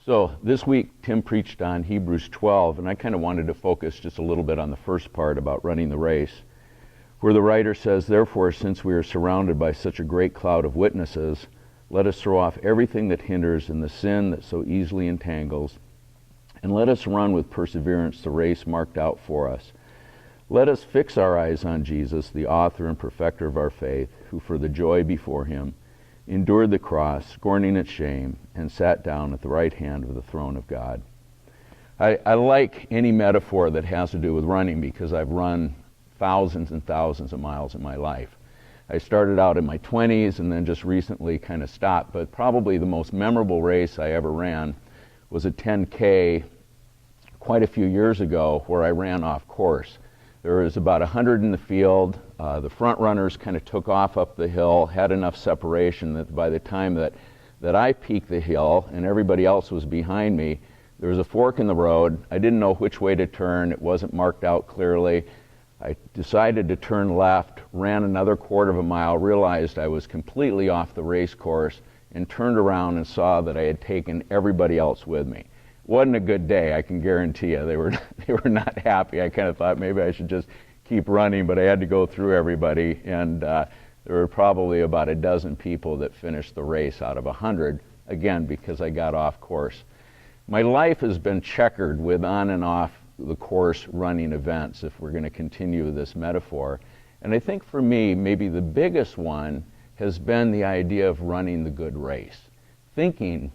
So this week, Tim preached on Hebrews 12, and I kind of wanted to focus just a little bit on the first part about running the race, where the writer says, "Therefore, since we are surrounded by such a great cloud of witnesses, let us throw off everything that hinders and the sin that so easily entangles, and let us run with perseverance the race marked out for us. Let us fix our eyes on Jesus, the author and perfecter of our faith, who for the joy before him endured the cross, scorning its shame, and sat down at the right hand of the throne of God." I like any metaphor that has to do with running because I've run thousands and thousands of miles in my life. I started out in my 20s and then just recently kind of stopped, but probably the most memorable race I ever ran was a 10K quite a few years ago where I ran off course. There was about 100 in the field. The front runners kind of took off up the hill, had enough separation that by the time that I peaked the hill and everybody else was behind me, there was a fork in the road. I didn't know which way to turn. It wasn't marked out clearly. I decided to turn left, ran another quarter of a mile, realized I was completely off the race course, and turned around and saw that I had taken everybody else with me. Wasn't a good day, I can guarantee you. They were not happy. I kind of thought maybe I should just keep running, but I had to go through everybody, and there were probably about a dozen people that finished the race out of 100, again, because I got off course. My life has been checkered with on and off the course running events, if we're going to continue this metaphor. And I think for me, maybe the biggest one has been the idea of running the good race, thinking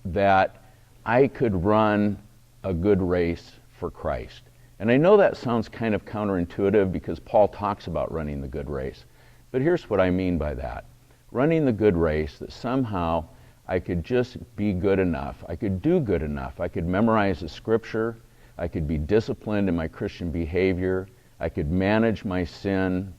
that I could run a good race for Christ. And I know that sounds kind of counterintuitive because Paul talks about running the good race. But here's what I mean by that. Running the good race, that somehow I could just be good enough. I could do good enough. I could memorize the scripture. I could be disciplined in my Christian behavior. I could manage my sin.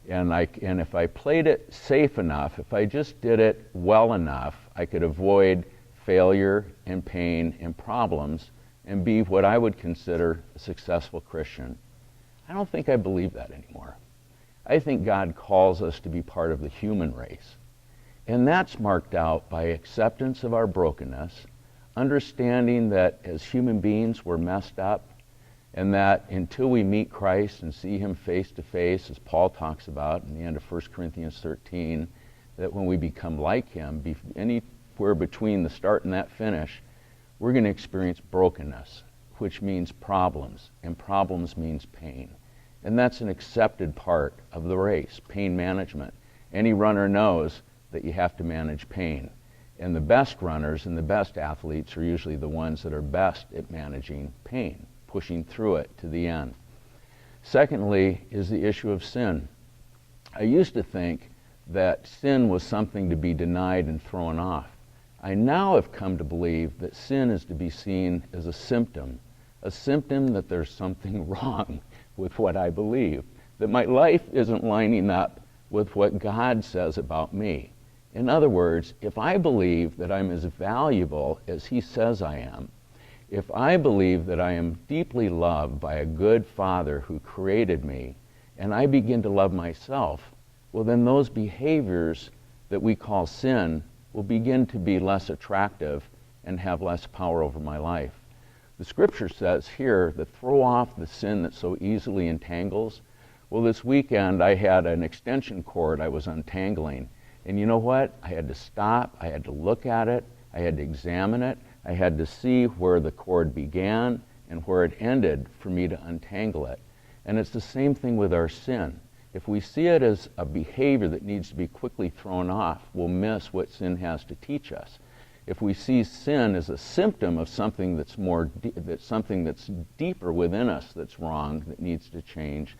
And if I played it safe enough, if I just did it well enough, I could avoid failure and pain and problems and be what I would consider a successful Christian. I don't think I believe that anymore. I think God calls us to be part of the human race. And that's marked out by acceptance of our brokenness, understanding that as human beings we're messed up, and that until we meet Christ and see him face to face, as Paul talks about in the end of 1 Corinthians 13, that when we become like him, anywhere between the start and that finish, we're going to experience brokenness, which means problems, and problems means pain. And that's an accepted part of the race, pain management. Any runner knows that you have to manage pain. And the best runners and the best athletes are usually the ones that are best at managing pain, pushing through it to the end. Secondly is the issue of sin. I used to think that sin was something to be denied and thrown off. I now have come to believe that sin is to be seen as a symptom that there's something wrong with what I believe, that my life isn't lining up with what God says about me. In other words, if I believe that I'm as valuable as he says I am, if I believe that I am deeply loved by a good Father who created me, and I begin to love myself, well then those behaviors that we call sin will begin to be less attractive and have less power over my life. The scripture says here that throw off the sin that so easily entangles. Well, this weekend I had an extension cord I was untangling. And you know what? I had to stop, I had to look at it, I had to examine it, I had to see where the cord began and where it ended for me to untangle it. And it's the same thing with our sin. If we see it as a behavior that needs to be quickly thrown off, we'll miss what sin has to teach us. If we see sin as a symptom of something that's something that's deeper within us that's wrong, that needs to change,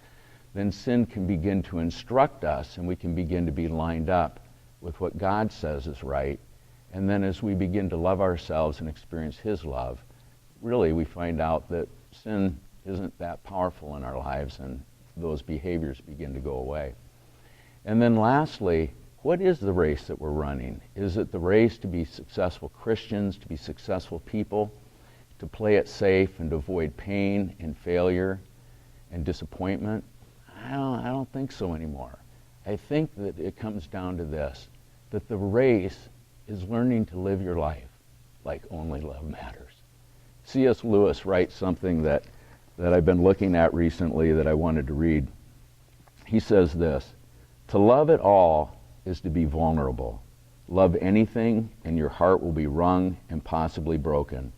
then sin can begin to instruct us and we can begin to be lined up with what God says is right. And then as we begin to love ourselves and experience his love, really we find out that sin isn't that powerful in our lives and those behaviors begin to go away. And then lastly, what is the race that we're running? Is it the race to be successful Christians, to be successful people, to play it safe and to avoid pain and failure and disappointment? I don't think so anymore. I think that it comes down to this, that the race is learning to live your life, like only love matters. C.S. Lewis writes something that I've been looking at recently that I wanted to read. He says this: to love at all is to be vulnerable. Love anything and your heart will be wrung and possibly broken.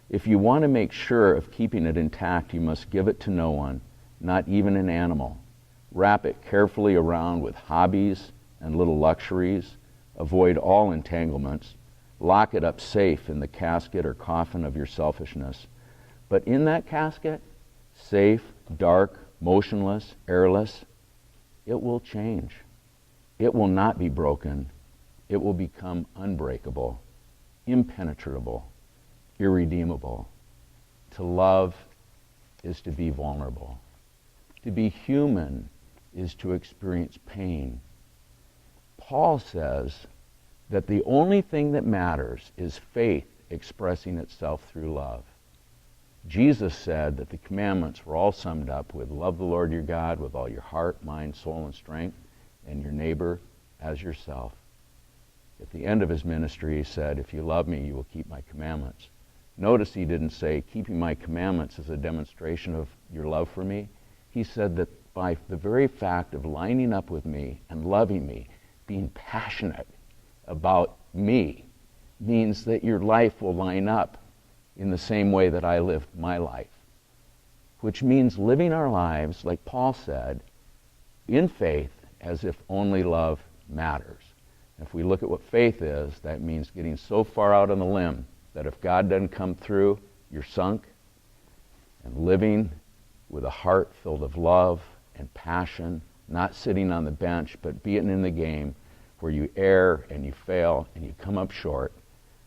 If you want to make sure of keeping it intact, you must give it to no one, not even an animal. Wrap it carefully around with hobbies and little luxuries. Avoid all entanglements. Lock it up safe in the casket or coffin of your selfishness. But in that casket, safe, dark, motionless, airless, it will change. It will not be broken. It will become unbreakable, impenetrable, irredeemable. To love is to be vulnerable. To be human is to experience pain. Paul says that the only thing that matters is faith expressing itself through love. Jesus said that the commandments were all summed up with love the Lord your God with all your heart, mind, soul, and strength, and your neighbor as yourself. At the end of his ministry, he said, if you love me, you will keep my commandments. Notice he didn't say, keeping my commandments is a demonstration of your love for me. He said that by the very fact of lining up with me and loving me, being passionate about me, means that your life will line up in the same way that I lived my life. Which means living our lives, like Paul said, in faith as if only love matters. If we look at what faith is, that means getting so far out on the limb that if God doesn't come through, you're sunk, and living with a heart filled of love and passion, not sitting on the bench, but being in the game where you err and you fail and you come up short,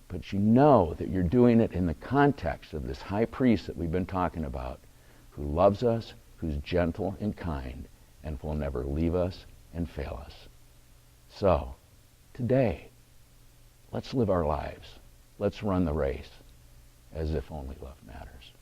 but you know that you're doing it in the context of this high priest that we've been talking about, who loves us, who's gentle and kind, and will never leave us and fail us. So, today, let's live our lives. Let's run the race as if only love matters.